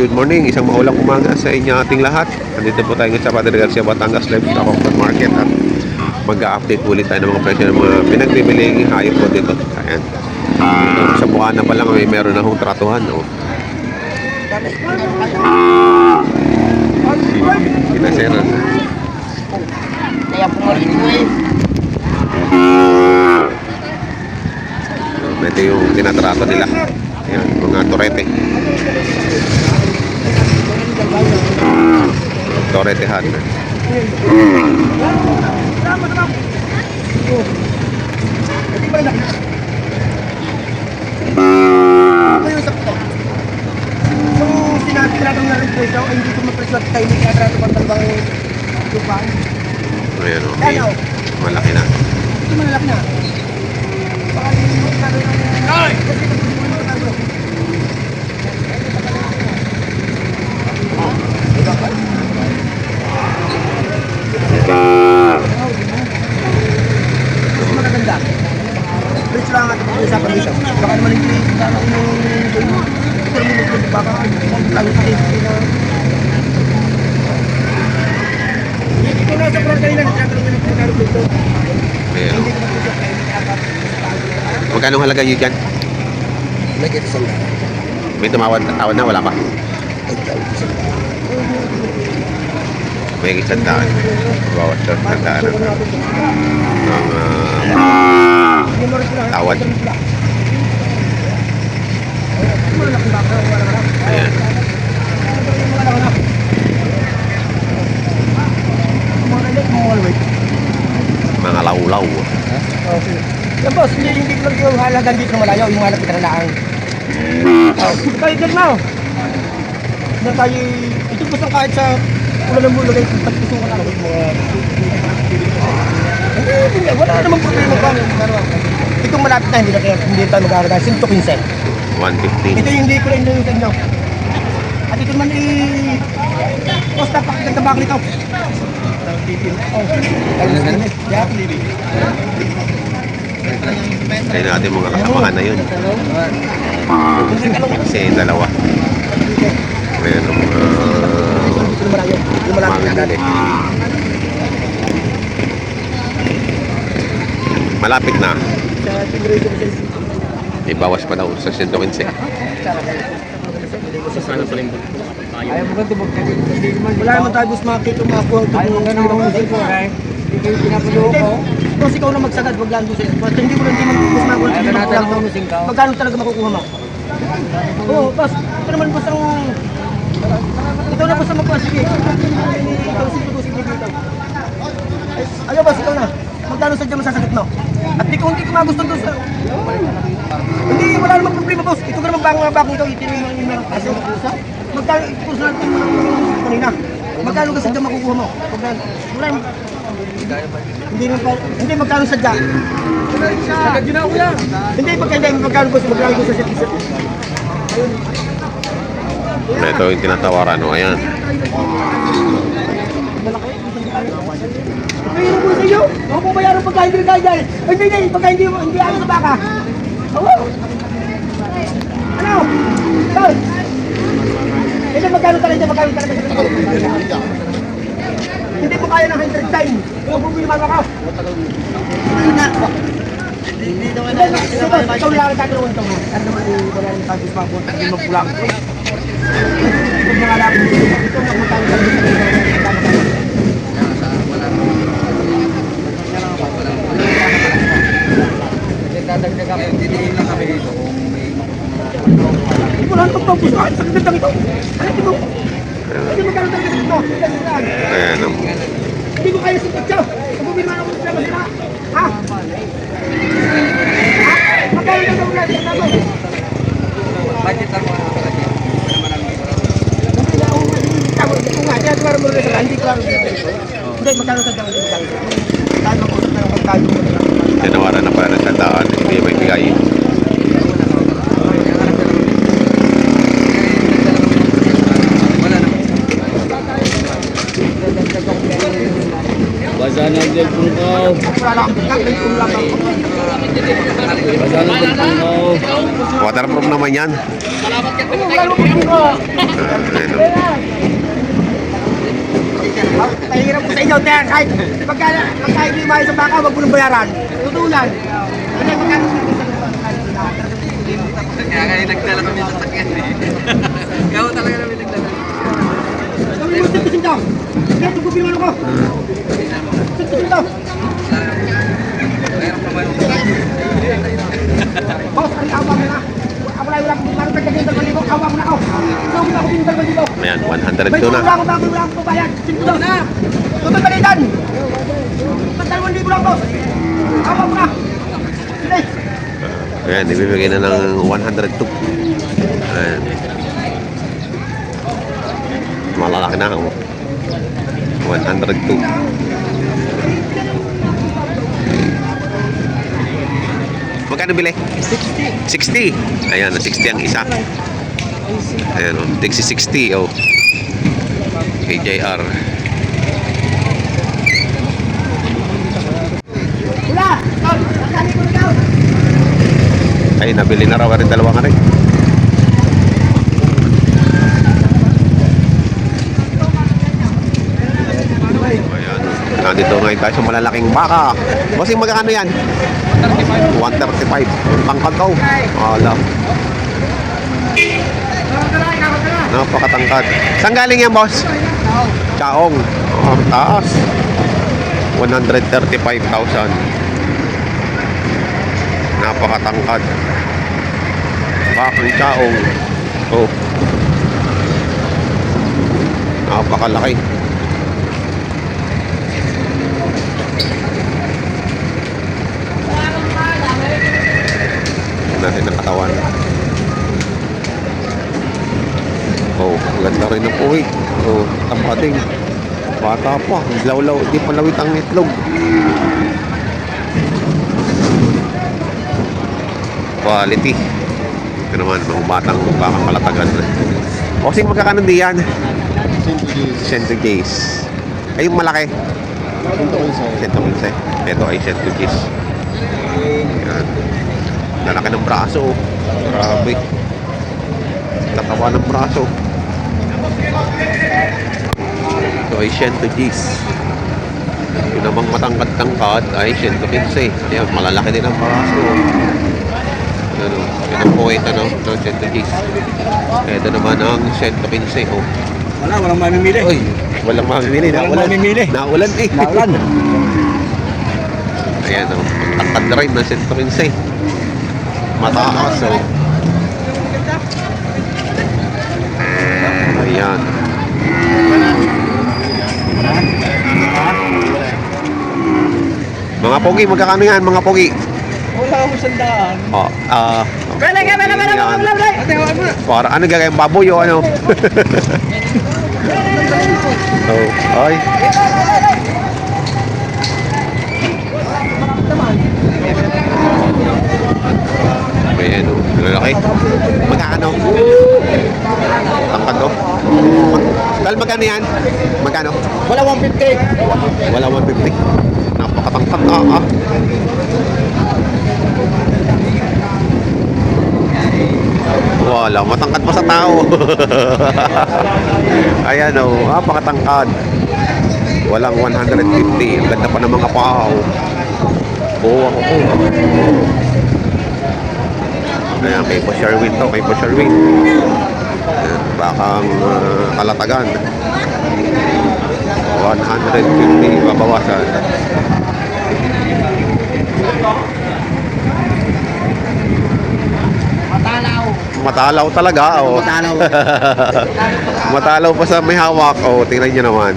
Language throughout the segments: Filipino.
good morning. Isang maulang umaga sa inyo ating lahat. Nandito po tayo sa Padre Garcia, Batangas Livestock Open Market at mag-update ulit tayo ng mga presyo ng mga pinagbibiling hayop po dito. Ayan. Sa Bukana pa lang may meron na hong tratuhan. Oh. Sinaseran. Kaya pumalit mo eh. Ito yung tinatrato nila. Ayan, mga torete. Toretehan. Kung sinabi natin na rin presyo, ay hindi ko mapresyo at tayo may kinatrato pang talbang lupa. Ayan o, okay. Malaki na. Ito malaki na. Baka hindi mo kinatrato ng... Ay! Kasi ito mo kinatrato. Mas magaganda. Presyo lang ang ating usapan dito. Baka naman hindi kano yung... Baka lalo sa kayo na... Ito na sa front kanina, nagkakaroon na ng pagkaroon dito. Ayan o. Magkano halaga nyo dyan? May kito sa mga. May tumawad na, wala pa? May isang daan. Bawas sa isang daan ng tawad. Ayan. Mga laulaw. Yan boss, hindi ko lang yung halagang dito malayo, yung malapit na laang. Tayo dyan na. Na tayo, ito po sa kahit sa ulan ng mulo kayo, pagpuso ka na. Hindi, wala namang problema ba? Itong malapit na, hindi tayo mag-aaraga, 115. 115. Ito yung hindi ko rin yung sa inyo. At ito naman posta pa kaganda bakit ito. Kaya natin mga kasamahan na yun. Kasi dalawa. Ayan ang mga bibili. Malapit na. Ibawas pa daw sa 115. Ayaw mo ganito wala naman tayo bus makikita makuha ito. Ayaw mo ganito makuha ko eh. Hindi pinapulo ko. Kung ikaw na magsagad, wag lang doon. Hindi mo lang di man bus makuha. Ayaw na natin ang musing ka. Magkano talaga makukuha mo? Oo, boss. Ito naman bus ang... Ito na bus ang makuha. Sige. Sige dito. Ayaw boss, ikaw na. Magkano sadya masasagot mo? At di ko magusto doon sa... Hindi, wala namang problema boss. Ito ka naman bakong ito. Itinin mo yung mga kasi. Magkano, ipos natin mo kanina. Magkano ka sadya makukuha mo? Wala yung... Hindi magkano sadya. Sagad yun ako yan. Hindi, magkano boss. Magkano ko sa set. Ito yung tinatawaran. O, ayan. Pero po sa iyo, ako po bayaran pagka hindi tayo dyan. Ay, hindi, pagka hindi ano sa baka. Oo. Ano? Tol. Hindi, magkano talaga, magkano talaga. Hindi po kaya ng 100 time. Kung bumiliman ako. Hindi na. Hindi naman na. Ikaw lang ang tatanungan ito. Ano naman wala yung tapos mapunta. Hindi magpulang. Huwag mga lapin. Ito na magkano talaga. Dadagdag kami, didiin lang kami dito kung may... Hindi mo lang pagpapos ka, sakit lang ito. Ano ito mo? Hindi mo kaya talaga dito. Ayan ang... Hindi ko kaya sikat siya. Pagbubilman ako sa masira. Ha? Ha? Magkaya na sa ulan. Budget lang mo na talaga. Hindi na ako tawag. Ito nga, kaya tuwara mo rin sa hindi ko lang. Hindi, magkano sa dyan. Tayo mag-usap na lang kung tayo mo na. Tinawaran na para ng tandaan. Hindi may bigay. Basa na ang cellphone ko. Basa na ang cellphone ko. Waterproof naman yan. Salamat ka. yan. Kahit pagka hindi umayo sa baka, wag mo nang bayaran. Tutulan. Kasi pagka Kaya kayo nagdala kami sa sakyan eh. Ikaw talaga namin nagdala. Gawin mo, sitisin daw. Kaya tugupin mo ako. Sitisin daw. Boss, ang awa mo na. Ako lang wala akong pagkakita ng libo. Awa mo na ako. Ikaw mo na ako pinag ng libo. Ayan, 102 May na. wala akong babayad. Sinto daw na. Tutol balitan. Pagdalawang libo lang, boss. Awa mo na. Sige. Ayan, ibibigay na ng 102. Ayan. Malalaki na ako. 102. Magkano bili? 60. 60. Ayan, 60 ang isa. Ayan, oh. Tigsi 60, oh. KJR. Wala. Tol, nasali ko ikaw. Ay, nabili na raw rin dalawang ano eh. Ayan. Nandito ngayon tayo sa malalaking baka. Bossing, magkano yan? 135. Tangkad daw. Ala. Napakatangkad. Saan galing yan, boss? Chaong. Oh, taas. 135,000. Napakatangkad. Bakang chaong. Oh. Napakalaki. Natin ang katawan. Oh, ganda rin ng puwit. Oh, tampating. Bata pa. Lawlaw. Di pa lawit ang itlog. Quality. Ito naman, mga batang baka kalatagan. Bossing, magkakano diyan? Centuries. Ay, yung malaki. 115. Ito ay centuries. Yan. Lalaki ng braso. Grabe. Tatawa ng braso. Ito ay centuries. Yung namang matangkad-tangkad ay centuries. Ayan, malalaki din ang braso. Ano, yun ang point, ano, ng centuries. Ito naman ang centuries. Oh. Walang mamimili. Uy, walang mamimili. Walang mamimili. Naulan eh. Naulan. Ayan, oh. Ang tangkad rin ng centuries. Mataas, oh. Ayan. Mga pogi, magkakano yan, mga pogi? Wala akong sandaan. Oh, Bala. Ate, hawakan mo na. para ano gagawin, baboy o ano? Oh, ay. Ayan, oh. Lalaki. Magkano? Tangkad, oh. Dahil magkano yan? Magkano? Wala 150. Wala 150. Napakatangkad, ah. Wala, matangkad pa sa tao. Ayan, oh. Napakatangkad. Walang 150. Ang ganda pa ng mga pao. Oo, ako po. Ayan, kay po Sherwin to, kay po Sherwin. Ayan, bakang kalatagan. 150 babawasan. Matalaw talaga, oh. Matalaw. Matalaw pa sa may hawak, oh. Tingnan nyo naman.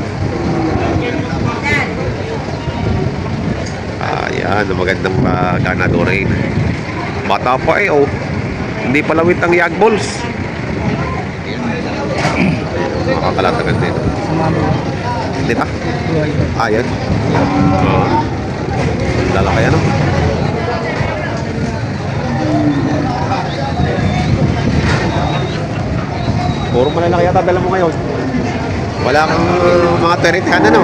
Ayan, magandang ganado rin. Bata pa eh, oh. Hindi pa lawit ang yag balls. Makakalatagan din. Hindi ba? Ayan. Lalaki ano? Puro malalaki yata dala mo ngayon. Wala kang mga teritihan ano?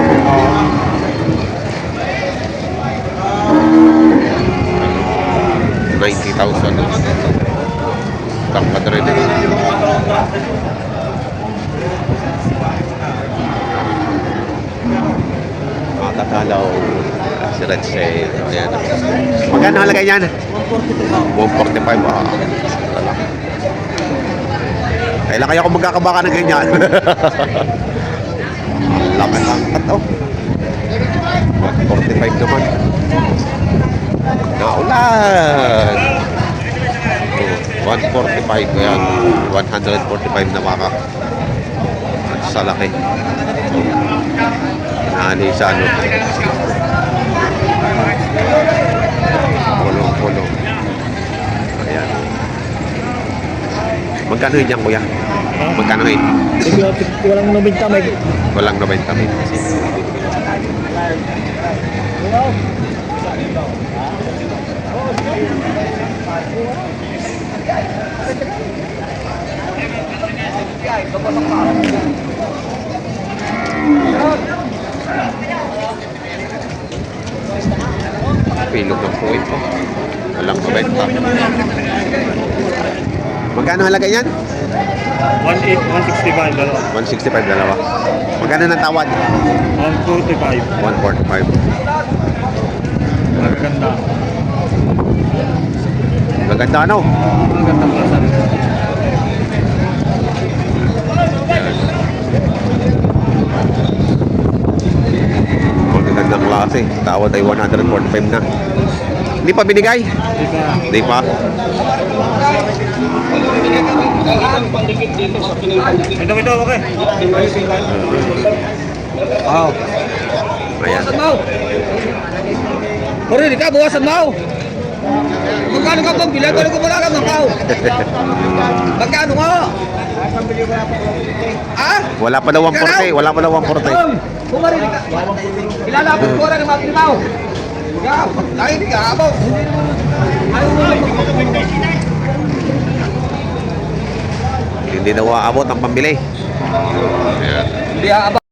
$90,000. Tangkad rin eh. Hello. Si Red Sail. Ayan. Magkano halaga yan? 145. Ah. Kailan kaya ako magkakabaka ng ganyan? Laki ng kat, oh. 145 naman. Naulan. Oh, 145. Ayan. 145 na baka. At sa laki. Nani sa ano. Pulong-pulong. Ayan. Magkano yun dyan, kuya? Magkano yun? Walang nabinta, may... Walang 90 mil. Pilog ng puwit po. Walang 90. Magkano halaga yan? 165 dalawa. 165 dalawa. Magkano ng tawad? 145. 145. Magaganda. Maganda ano? Magaganda klasa rin. Magandang klase. Tawad ay 145 na. Hindi pa binigay? Ika. Hindi pa. Ito, okay. Wow. Ayan. Mau. Puri, di ka buwasan mau. Magkano ka bang bilang? Kano ko wala ka mga kao? Magkano nga? Ah? Wala pa daw 140. Wala pa daw 140. Bumari ka. Ilalapit ko na ng mga pinaw. Ikaw, dahil di ka abot. Ayaw mo lang. Hindi daw aabot ang pambili. Ayan. Hindi abot.